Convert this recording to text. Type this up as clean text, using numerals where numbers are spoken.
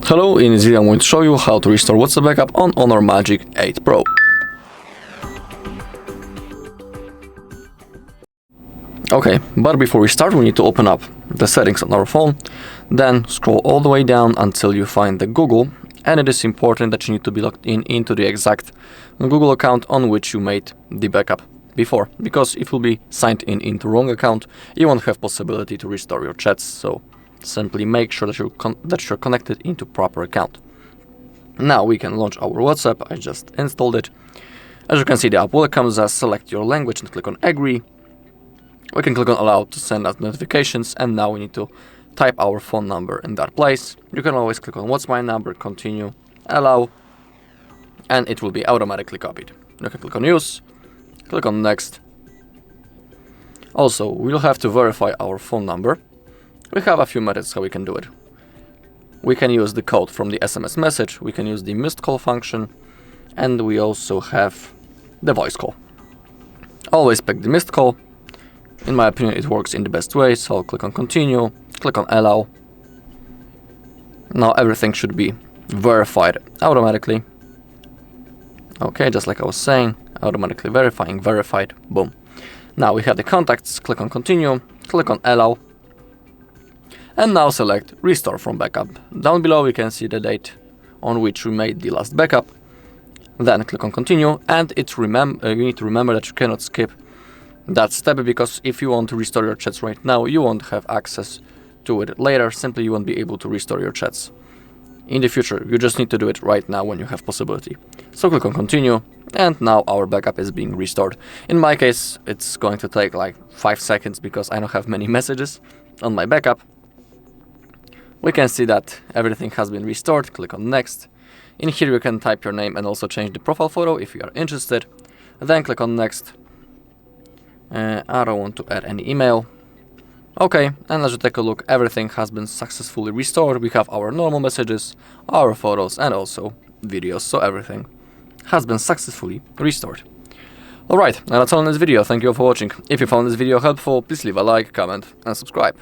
Hello, in this video I'm going to show you how to restore WhatsApp backup on Honor Magic 8 Pro. Okay, but before we start we need to open up the settings on our phone, then scroll all the way down until you find the Google, and it is important that you need to be logged into the exact Google account on which you made the backup before, because if you'll be signed into wrong account, you won't have possibility to restore your chats, so simply make sure that you're connected into proper account. Now we can launch our WhatsApp. I just installed it. As you can see, the app welcomes us. Select your language and click on agree. We can click on allow to send us notifications, and now we need to type our phone number in that place. You can always click on what's my number, continue, allow, and it will be automatically copied. You can click on use, click on next. Also, we'll have to verify our phone number. We have a few methods how we can do it. We can use the code from the SMS message, we can use the missed call function, and we also have the voice call. Always pick the missed call. In my opinion, it works in the best way, so I'll click on continue, click on allow. Now everything should be verified automatically. Okay, just like I was saying, automatically verifying, verified, boom. Now we have the contacts, click on continue, click on allow. And now select restore from backup. Down below we can see the date on which we made the last backup. Then click on continue, and you need to remember that you cannot skip that step, because if you want to restore your chats right now, you won't have access to it later. Simply you won't be able to restore your chats in the future. You just need to do it right now when you have possibility. So click on continue, and now our backup is being restored. In my case, it's going to take like 5 seconds because I don't have many messages on my backup. We can see that everything has been restored. Click on next. In here you can type your name and also change the profile photo if you are interested. Then click on next. I don't want to add any email. Okay, and let's take a look. Everything has been successfully restored. We have our normal messages, our photos, and also videos. So everything has been successfully restored. Alright, and that's all in this video. Thank you all for watching. If you found this video helpful, please leave a like, comment, and subscribe.